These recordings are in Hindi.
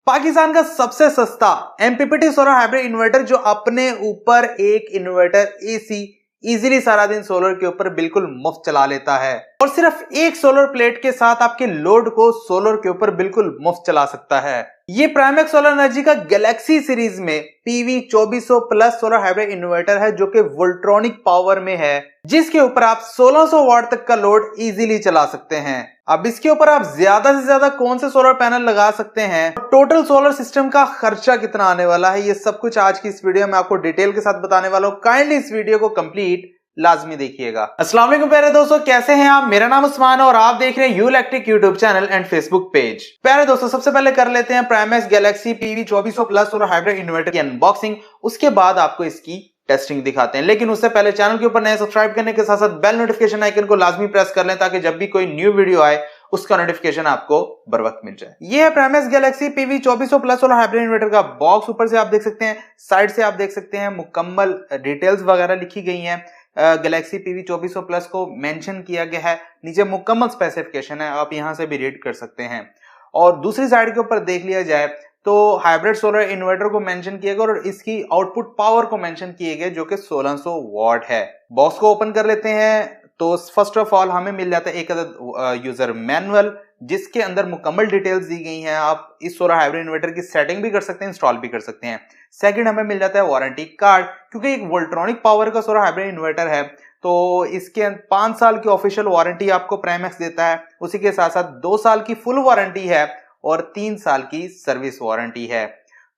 पाकिस्तान का सबसे सस्ता एमपीपीटी सोलर हाइब्रिड इन्वर्टर जो अपने ऊपर एक इन्वर्टर एसी इजीली सारा दिन सोलर के ऊपर बिल्कुल मुफ्त चला लेता है और सिर्फ एक सोलर प्लेट के साथ आपके लोड को सोलर के ऊपर बिल्कुल मुफ्त चला सकता है। ये प्राइमेक्स सोलर एनर्जी का गैलेक्सी सीरीज में PV 2400 plus solar hybrid inverter है जो कि वोल्ट्रॉनिक पावर में है, जिसके ऊपर आप 1600 वाट तक का लोड इजीली चला सकते हैं। अब इसके ऊपर आप ज्यादा से ज्यादा कौन से सोलर पैनल लगा सकते हैं, टोटल सोलर सिस्टम का खर्चा कितना आने वाला है, ये सब कुछ आज की इस वीडियो में आपको डिटेल के साथ बताने वाला हूं। काइंडली इस वीडियो को कंप्लीट लाजमी देखिएगा। अस्सलाम वालेकुम प्यारे दोस्तों, कैसे हैं आप? मेरा नाम उस्मान है और आप देख रहे हैं U electric YouTube channel and Facebook page. प्यारे दोस्तों, सबसे पहले कर लेते हैं Primex Galaxy PV 2400 plus solar hybrid inverter की अनबॉक्सिंग, उसके बाद आपको इसकी टेस्टिंग दिखाते हैं। लेकिन उससे पहले चैनल के ऊपर नए सब्सक्राइब करने के साथ साथ बेल नोटिफिकेशन आइकन को लाजमी प्रेस कर लें ताकि जब भी कोई न्यू वीडियो आए उसका नोटिफिकेशन आपको बर वक्त मिल जाए। ये है Primex Galaxy PV 2400 plus solar hybrid inverter का बॉक्स। ऊपर से आप देख सकते हैं, साइड से आप देख सकते हैं, मुकम्मल डिटेल्स वगैरह लिखी गई हैं। गैलेक्सी पीवी 2400 प्लस को मेंशन किया गया है, नीचे मुकम्मल स्पेसिफिकेशन है, आप यहां से भी रीड कर सकते हैं। और दूसरी साइड के ऊपर देख लिया जाए तो हाइब्रिड सोलर इन्वर्टर को मेंशन किया गया और इसकी आउटपुट पावर को मेंशन किए गए जो कि 1600 वॉट है। बॉक्स को ओपन कर लेते हैं तो फर्स्ट ऑफ ऑल हमें मिल जाता है एक अदद यूजर मैनुअल जिसके अंदर मुकम्मल डिटेल्स दी गई हैं। आप इस सोलर हाइब्रिड इन्वर्टर की सेटिंग भी कर सकते हैं, इंस्टॉल भी कर सकते हैं। सेकंड, हमें मिल जाता है वारंटी कार्ड, क्योंकि एक वोल्ट्रॉनिक पावर का सोलर हाइब्रिड इन्वर्टर है तो इसके 5 साल की ऑफिशियल वारंटी आपको प्राइमेक्स देता है। उसी के साथ साथ 2 साल की फुल वारंटी है और 3 साल की सर्विस वारंटी है।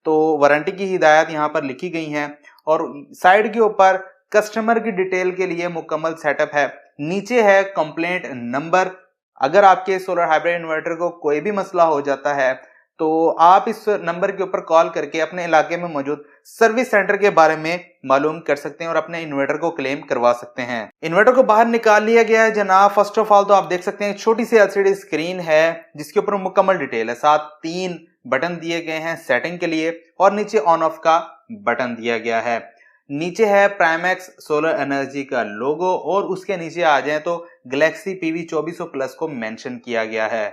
तो वारंटी की हिदायत यहाँ पर लिखी गई हैं और साइड के ऊपर कस्टमर की डिटेल के लिए मुकम्मल सेटअप है। नीचे है कंप्लेंट नंबर, अगर आपके सोलर हाइब्रिड इन्वर्टर को कोई भी मसला हो जाता है तो आप इस नंबर के ऊपर कॉल करके अपने इलाके में मौजूद सर्विस सेंटर के बारे में मालूम कर सकते हैं और अपने इन्वर्टर को क्लेम करवा सकते हैं। इन्वर्टर को बाहर निकाल लिया गया है जनाब। फर्स्ट ऑफ ऑल तो आप देख सकते हैं छोटी सी एलसीडी स्क्रीन है जिसके ऊपर मुकम्मल डिटेल है। साथ 3 बटन दिए गए हैं सेटिंग के लिए और नीचे ऑन ऑफ का बटन दिया गया है। नीचे है प्राइमेक्स सोलर एनर्जी का लोगो और उसके नीचे आ जाए तो गैलेक्सी पीवी 2400 प्लस को मेंशन किया गया है।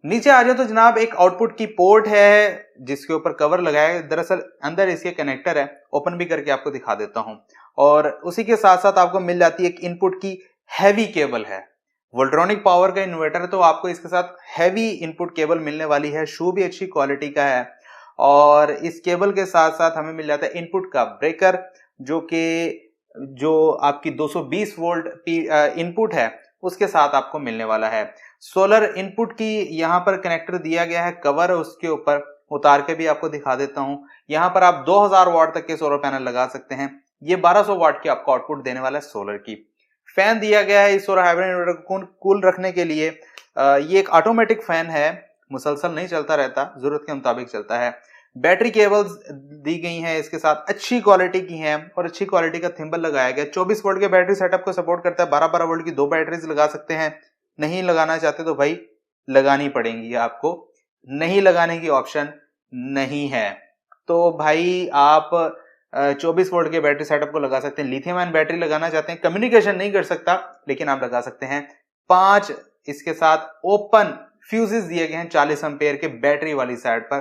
नीचे आ जाए तो जनाब एक आउटपुट की पोर्ट है जिसके ऊपर कवर लगाया है। दरअसल अंदर इसके कनेक्टर है, ओपन भी करके आपको दिखा देता हूं। और उसी के साथ साथ आपको मिल जाती है एक इनपुट की हैवी केबल है। वोल्ट्रॉनिक पावर का इन्वर्टर तो आपको इसके साथ हैवी इनपुट केबल मिलने वाली है, शू भी अच्छी क्वालिटी का है। और इस केबल के साथ साथ हमें मिल जाता है इनपुट का ब्रेकर जो आपकी 220 वोल्ट इनपुट है उसके साथ आपको मिलने वाला है। सोलर इनपुट की यहाँ पर कनेक्टर दिया गया है, कवर है उसके ऊपर, उतार के भी आपको दिखा देता हूं। यहाँ पर आप 2000 वाट तक के सोलर पैनल लगा सकते हैं। ये 1200 वाट की आपको आउटपुट देने वाला है सोलर की। फैन दिया गया है इस सोलर हाइब्रिड इन्वर्टर को कूल रखने के लिए। ये एक ऑटोमेटिक फैन है, मुसलसल नहीं चलता रहता, जरूरत के मुताबिक चलता है। बैटरी केबल्स दी गई हैं इसके साथ, अच्छी क्वालिटी की हैं और अच्छी क्वालिटी का थिम्बल लगाया गया। 24 वोल्ट के बैटरी सेटअप को सपोर्ट करता है। 12-12 वोल्ट की 2 बैटरीज लगा सकते हैं। नहीं लगाना चाहते तो भाई लगानी पड़ेंगी आपको, नहीं लगाने की ऑप्शन नहीं है तो भाई आप 24 वोल्ट के बैटरी सेटअप को लगा सकते हैं। लिथियम आयन बैटरी लगाना चाहते हैं, कम्युनिकेशन नहीं कर सकता लेकिन आप लगा सकते हैं। 5 इसके साथ ओपन फ्यूजेस दिए गए हैं 40 एम्पेयर के बैटरी वाली साइड पर,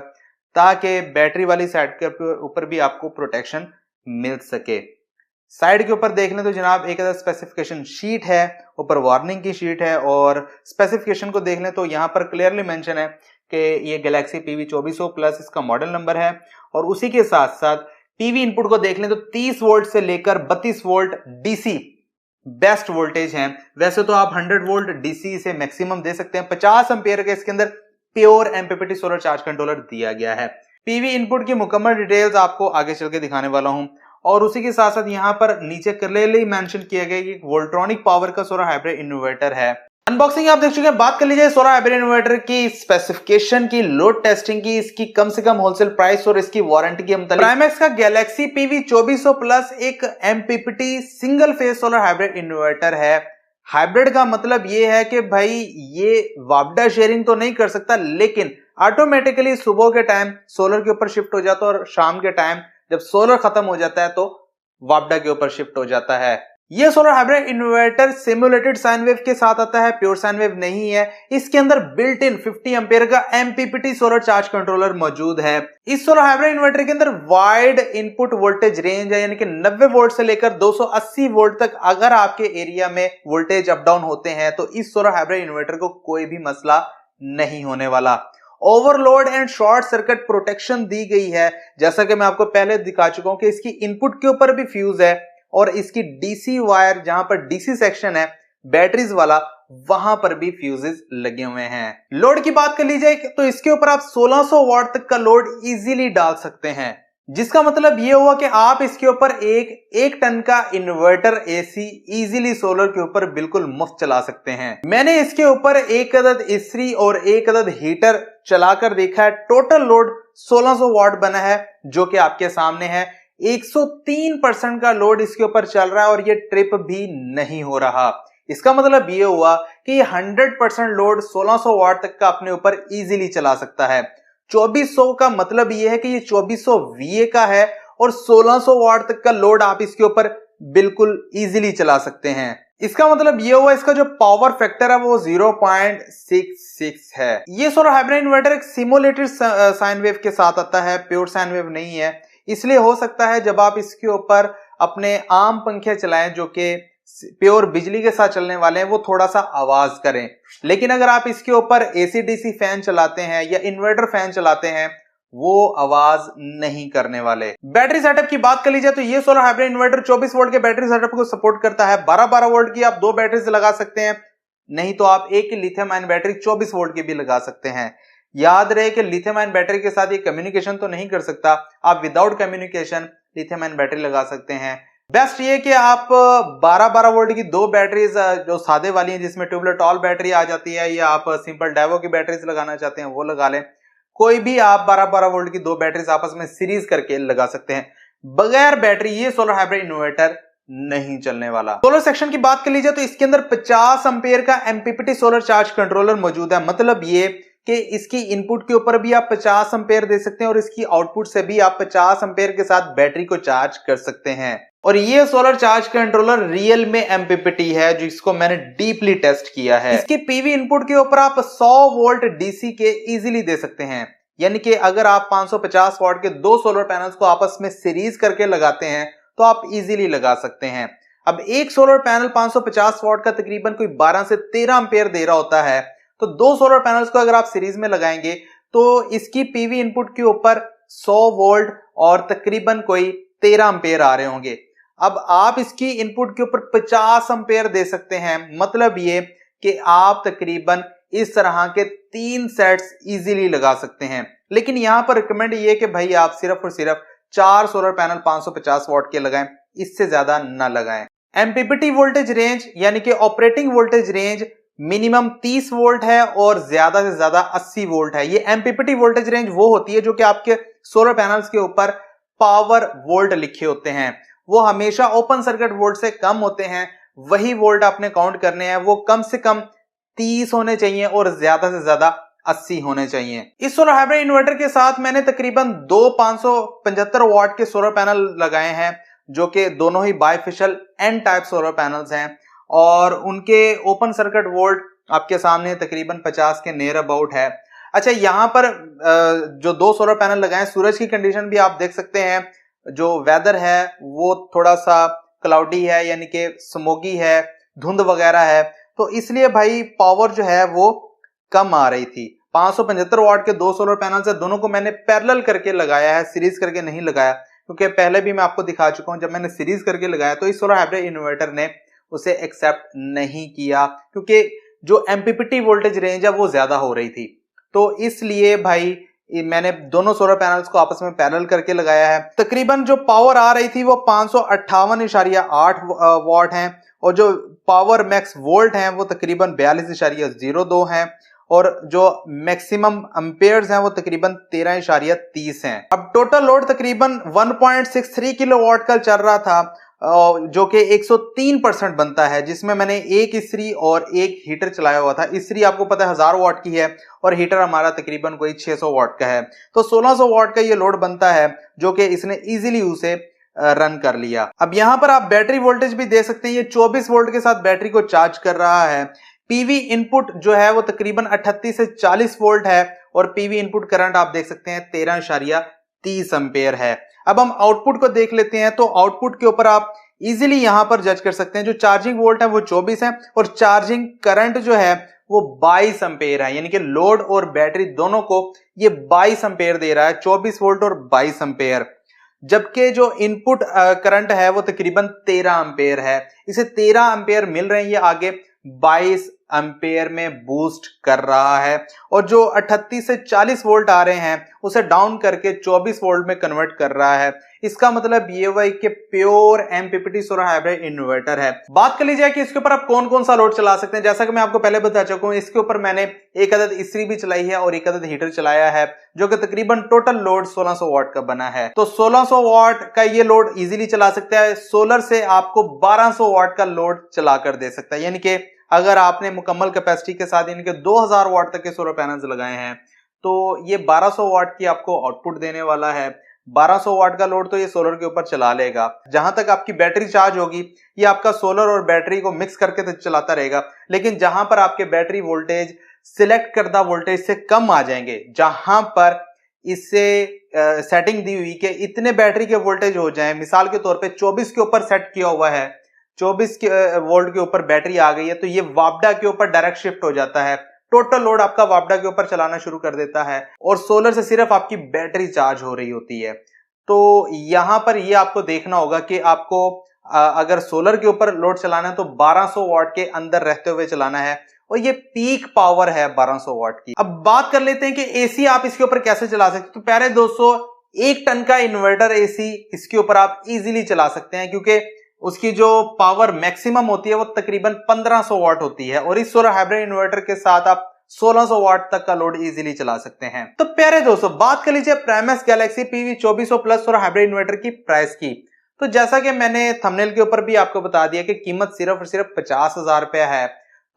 ताकि बैटरी वाली साइड के ऊपर भी आपको प्रोटेक्शन मिल सके। साइड के ऊपर देख लें तो जनाब एक स्पेसिफिकेशन शीट है, ऊपर वार्निंग की शीट है और स्पेसिफिकेशन को देख लें तो यहाँ पर क्लियरली मेंशन है कि ये गैलेक्सी पीवी 2400 प्लस इसका मॉडल नंबर है। और उसी के साथ साथ पीवी इनपुट को देख लें तो 30 वोल्ट से लेकर 32 वोल्ट डीसी बेस्ट वोल्टेज है। वैसे तो आप 100 वोल्ट डीसी से मैक्सिमम दे सकते हैं। 50 एम्पियर के इसके अंदर pure MPPT solar charge controller दिया गया है। पीवी इनपुट की मुकम्मल डिटेल्स आपको आगे चल के दिखाने वाला हूं। और उसी के साथ साथ यहाँ पर नीचे क्लियरली मेंशन किया गया कि वोल्ट्रॉनिक पावर का सोलर हाइब्रिड इन्वर्टर है। अनबॉक्सिंग आप देख चुके हैं। बात कर लीजिए सोलर हाइब्रिड इन्वर्टर की स्पेसिफिकेशन की, लोड टेस्टिंग की, इसकी कम से कम होलसेल प्राइस और इसकी वारंटी के मुताबिक। प्राइमेक्स का गैलेक्सी पीवी 2400 प्लस एक MPPT single phase solar hybrid inverter है। हाइब्रिड का मतलब ये है कि भाई ये वापडा शेयरिंग तो नहीं कर सकता लेकिन ऑटोमेटिकली सुबह के टाइम सोलर के ऊपर शिफ्ट हो जाता है और शाम के टाइम जब सोलर खत्म हो जाता है तो वापडा के ऊपर शिफ्ट हो जाता है। ये solar hybrid inverter simulated sine wave के साथ आता है, प्योर साइन वेव नहीं है। इसके अंदर बिल्ट इन 50 एम्पेयर का MPPT सोलर चार्ज कंट्रोलर मौजूद है। इस सोलर हाइब्रिड इन्वर्टर के अंदर वाइड इनपुट वोल्टेज रेंज है, यानी कि 90 वोल्ट से लेकर 280 वोल्ट तक अगर आपके एरिया में वोल्टेज अप डाउन होते हैं तो इस सोलर हाइब्रिड इन्वर्टर को कोई भी मसला नहीं होने वाला। Overload and short circuit protection दी गई है, जैसा कि मैं आपको पहले दिखा चुका हूं कि इसकी इनपुट के ऊपर भी फ्यूज है और इसकी डीसी वायर, जहां पर डीसी सेक्शन है बैटरीज वाला, वहां पर भी फ्यूजेस लगे हुए हैं। लोड की बात कर ली जाए तो इसके ऊपर आप 1600 वाट तक का लोड इजीली डाल सकते हैं, जिसका मतलब यह हुआ कि आप इसके ऊपर एक टन का इन्वर्टर एसी इजीली सोलर के ऊपर बिल्कुल मुफ्त चला सकते हैं। मैंने इसके ऊपर एक अदद इस्त्री और एक अदद हीटर चलाकर देखा है। टोटल लोड 1600 वाट बना है, जो कि आपके सामने है। 103% का लोड इसके ऊपर चल रहा है और ये ट्रिप भी नहीं हो रहा। इसका मतलब ये हुआ कि ये 100% लोड 1600 वाट तक का अपने ऊपर इजीली चला सकता है। 2400 का मतलब ये है कि ये 2400 VA का है और 1600 वाट तक का लोड आप इसके ऊपर बिल्कुल इजीली चला सकते हैं। इसका मतलब ये हुआ इसका जो पावर फैक्टर है वो 0.66 है। ये सोलर हाइब्रिड इन्वर्टर एक सिमुलेटेड साइन वेव के साथ आता है, प्योर साइन वेव नहीं है। इसलिए हो सकता है जब आप इसके ऊपर अपने आम पंखे चलाएं जो कि प्योर बिजली के साथ चलने वाले हैं, वो थोड़ा सा आवाज करें। लेकिन अगर आप इसके ऊपर AC DC फैन चलाते हैं या इन्वर्टर फैन चलाते हैं, वो आवाज नहीं करने वाले। बैटरी सेटअप की बात कर ली जाए तो ये सोलर हाइब्रिड इन्वर्टर 24 वोल्ट के बैटरी सेटअप को सपोर्ट करता है। 12-12 वोल्ट की आप 2 बैटरी से लगा सकते हैं, नहीं तो आप एक लिथियम आयन बैटरी 24 वोल्ट की भी लगा सकते हैं। याद रहे कि लिथियम आयन बैटरी के साथ ये कम्युनिकेशन तो नहीं कर सकता, आप without communication lithium ion battery लगा सकते हैं। बेस्ट ये कि आप 12-12 वोल्ट की 2 बैटरीज जो सादे वाली हैं जिसमें ट्यूबलर टॉल बैटरी आ जाती है, या आप सिंपल डाइवो की बैटरीज लगाना चाहते हैं वो लगा लें। कोई भी आप 12-12 वोल्ट की 2 बैटरीज आपस में सीरीज करके लगा सकते हैं। बगैर बैटरी ये सोलर हाइब्रिड इन्वर्टर नहीं चलने वाला। सोलर सेक्शन की बात कर लीजिए तो इसके अंदर 50 एम्पेयर का MPPT सोलर चार्ज कंट्रोलर मौजूद है। मतलब ये कि इसकी इनपुट के ऊपर भी आप 50 एम्पेयर दे सकते हैं और इसकी आउटपुट से भी आप 50 एम्पेयर के साथ बैटरी को चार्ज कर सकते हैं। और ये सोलर चार्ज कंट्रोलर रियल में MPPT है, जिसको मैंने डीपली टेस्ट किया है। इसके PV इनपुट के ऊपर आप 100 वोल्ट DC के इजीली दे सकते हैं, यानी कि अगर आप 550 वाट के 2 सोलर पैनल्स को आपस में सीरीज करके लगाते हैं तो आप इजीली लगा सकते हैं। अब एक सोलर पैनल 550 वाट का तकरीबन कोई 12 से 13 एम्पेयर दे रहा होता है, तो 2 सोलर पैनल्स को अगर आप सीरीज में लगाएंगे तो इसकी PV इनपुट के ऊपर 100 वोल्ट और तकरीबन कोई 13 एम्पेयर आ रहे होंगे। अब आप इसकी इनपुट के ऊपर 50 एम्पेयर दे सकते हैं, मतलब ये कि आप तकरीबन इस तरह के 3 सेट्स इजीली लगा सकते हैं। लेकिन यहां पर रिकमेंड ये कि भाई आप सिर्फ और सिर्फ 4 सोलर पैनल 550 वाट के लगाएं, इससे ज्यादा ना लगाएं। MPPT वोल्टेज रेंज यानी कि operating voltage range minimum 30 volt है और ज्यादा से ज्यादा 80 वोल्ट है। ये MPPT वोल्टेज रेंज वो होती है जो कि आपके सोलर पैनल्स के ऊपर पावर वोल्ट लिखे होते हैं, वो हमेशा ओपन सर्किट वोल्ट से कम होते हैं। वही वोल्ट आपने काउंट करने हैं, वो कम से कम 30 होने चाहिए और ज्यादा से ज्यादा 80 होने चाहिए। इस सोलर हाइब्रिड इन्वर्टर के साथ मैंने तकरीबन 2 575 वाट के सोलर पैनल लगाए हैं, जो कि दोनों ही bifacial N type solar panels हैं और उनके ओपन सर्किट वोल्ट आपके सामने तकरीबन 50 के नियर अबाउट है। अच्छा, यहाँ पर जो 2 सोलर पैनल लगाए, सूरज की कंडीशन भी आप देख सकते हैं। जो वेदर है वो थोड़ा सा क्लाउडी है, यानी कि स्मोगी है, धुंध वगैरह है, तो इसलिए भाई पावर जो है वो कम आ रही थी। 575 वाट के 2 सोलर पैनल है, दोनों को मैंने पैरेलल करके लगाया है, सीरीज करके नहीं लगाया, क्योंकि पहले भी मैं आपको दिखा चुका हूं। जब मैंने सीरीज करके लगाया तो इस सोलर हाइब्रिड इन्वर्टर ने उसे एक्सेप्ट नहीं किया, क्योंकि जो MPPT वोल्टेज रेंज है वो ज्यादा हो रही थी। तो इसलिए भाई मैंने दोनों सोलर पैनल्स को आपस में पैरेलल करके लगाया है। तकरीबन जो पावर आ रही थी वो 558.8 वाट है और जो पावर मैक्स वोल्ट हैं वो तकरीबन 42.02 हैं और जो मैक्सिमम एम्पेयर्स हैं वो तकरीबन 13.30 हैं। अब टोटल लोड तकरीबन 1.63 किलोवाट का चल रहा था, जो कि 103% बनता है, जिसमें मैंने एक इस्त्री और एक हीटर चलाया हुआ था। इस्त्री आपको पता है 1000 वाट की है और हीटर हमारा तकरीबन कोई 600 वाट का है, तो 1600 वाट का ये लोड बनता है, जो कि इसने इजीली उसे रन कर लिया। अब यहाँ पर आप बैटरी वोल्टेज भी दे सकते हैं, ये 24 वोल्ट के साथ बैटरी को चार्ज कर रहा है। पीवी इनपुट जो है वो तकरीबन 38 से 40 वोल्ट है और पीवी इनपुट करंट आप देख सकते हैं 13.30 एम्पेयर है। अब हम आउटपुट को देख लेते हैं, तो आउटपुट के ऊपर आप इजीली यहां पर जज कर सकते हैं। जो चार्जिंग वोल्ट है वो 24 है और चार्जिंग करंट जो है वो 22 एम्पेयर है, यानी कि लोड और बैटरी दोनों को ये 22 एम्पेयर दे रहा है, 24 वोल्ट और 22 एम्पेयर। जबकि जो इनपुट करंट है वो तकरीबन 13 एम्पेयर है। इसे 13 एम्पेयर मिल रहे हैं, ये आगे 22 एम्पेयर में बूस्ट कर रहा है और जो 38 से 40 वोल्ट आ रहे हैं उसे डाउन करके 24 वोल्ट में कन्वर्ट कर रहा है। इसका मतलब ये हुआ कि pure MPPT solar hybrid inverter है। बात कर ली जाए कि इसके ऊपर आप कौन कौन सा लोड चला सकते हैं, जैसा कि मैं आपको पहले बता चुका हूं, इसके ऊपर मैंने एक अदद इस्त्री भी चलाई है और एक अदद हीटर चलाया है, जो कि तकरीबन टोटल लोड 1600 वाट का बना है। तो 1600 वाट का ये लोड इजीली चला सकता है। सोलर से आपको 1200 वाट का लोड चला कर दे सकता है, यानी कि अगर आपने मुकम्मल कैपेसिटी के साथ यानी कि 2000 वाट तक के सोलर पैनल्स लगाए हैं तो ये 1200 वाट की आपको आउटपुट देने वाला है। 1200 वाट का लोड तो ये सोलर के ऊपर चला लेगा। जहां तक आपकी बैटरी चार्ज होगी ये आपका सोलर और बैटरी को मिक्स करके चलाता रहेगा, लेकिन जहां पर आपके बैटरी वोल्टेज सिलेक्ट करदा वोल्टेज से कम आ जाएंगे, जहां पर इससे सेटिंग दी हुई कि इतने बैटरी के वोल्टेज हो जाए, मिसाल के तौर पे 24 के ऊपर सेट किया हुआ है, 24 वोल्ट के ऊपर बैटरी आ गई है, तो ये वापडा के ऊपर डायरेक्ट शिफ्ट हो जाता है। टोटल लोड आपका वापडा के ऊपर चलाना शुरू कर देता है और सोलर से सिर्फ आपकी बैटरी चार्ज हो रही होती है। तो यहां पर ये आपको देखना होगा कि आपको अगर सोलर के ऊपर लोड चलाना है तो 1200 वाट के अंदर रहते हुए चलाना है और ये पीक पावर है 1200 वाट की। अब बात कर लेते हैं कि एसी आप इसके ऊपर कैसे चला सकते हैं। तो प्यारे दोस्तों, 1 टन का इन्वर्टर एसी इसके ऊपर आप इजीली चला सकते हैं, क्योंकि उसकी जो पावर मैक्सिमम होती है वो तकरीबन 1500 वाट होती है और इस सोलर हाइब्रिड इन्वर्टर के साथ आप 1600 वाट तक का लोड इजीली चला सकते हैं। तो प्यारे दोस्तों, बात कर लीजिए Primus Galaxy PV 2400 plus solar hybrid inverter की प्राइस की। तो जैसा कि मैंने थंबनेल के ऊपर भी आपको बता दिया कि कीमत सिर्फ और सिर्फ 50,000 रुपया है।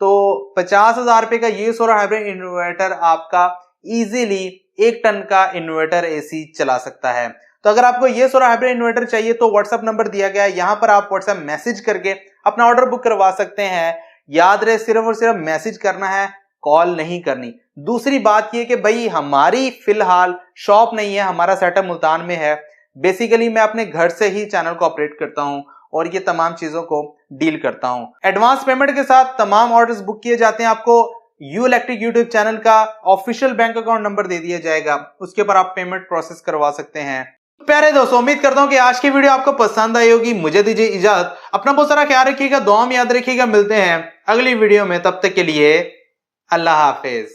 तो 50,000 रुपए का ये सोलर हाइब्रिड इन्वर्टर आपका इजीली 1 टन का इन्वर्टर एसी चला सकता है। तो अगर आपको ये सोलर हाइब्रिड इन्वर्टर चाहिए तो व्हाट्सएप नंबर दिया गया है, यहां पर आप व्हाट्सएप मैसेज करके अपना ऑर्डर बुक करवा सकते हैं। याद रहे, सिर्फ और सिर्फ मैसेज करना है, कॉल नहीं करनी। दूसरी बात ये कि भाई हमारी फिलहाल शॉप नहीं है, हमारा सेटअप मुल्तान में है। बेसिकली मैं अपने घर से ही चैनल को ऑपरेट करता हूं और ये तमाम चीजों को डील करता हूं। एडवांस पेमेंट के साथ तमाम ऑर्डर्स बुक किए जाते हैं। आपको यू इलेक्ट्रिक यूट्यूब चैनल का ऑफिशियल बैंक अकाउंट नंबर दे दिया जाएगा, उसके ऊपर आप पेमेंट प्रोसेस करवा सकते हैं। प्यारे दोस्तों, उम्मीद करता हूं कि आज की वीडियो आपको पसंद आई होगी। मुझे दीजिए इजाजत, अपना बहुत सारा ख्याल रखिएगा, दुआ में याद रखिएगा। मिलते हैं अगली वीडियो में, तब तक के लिए अल्लाह हाफिज।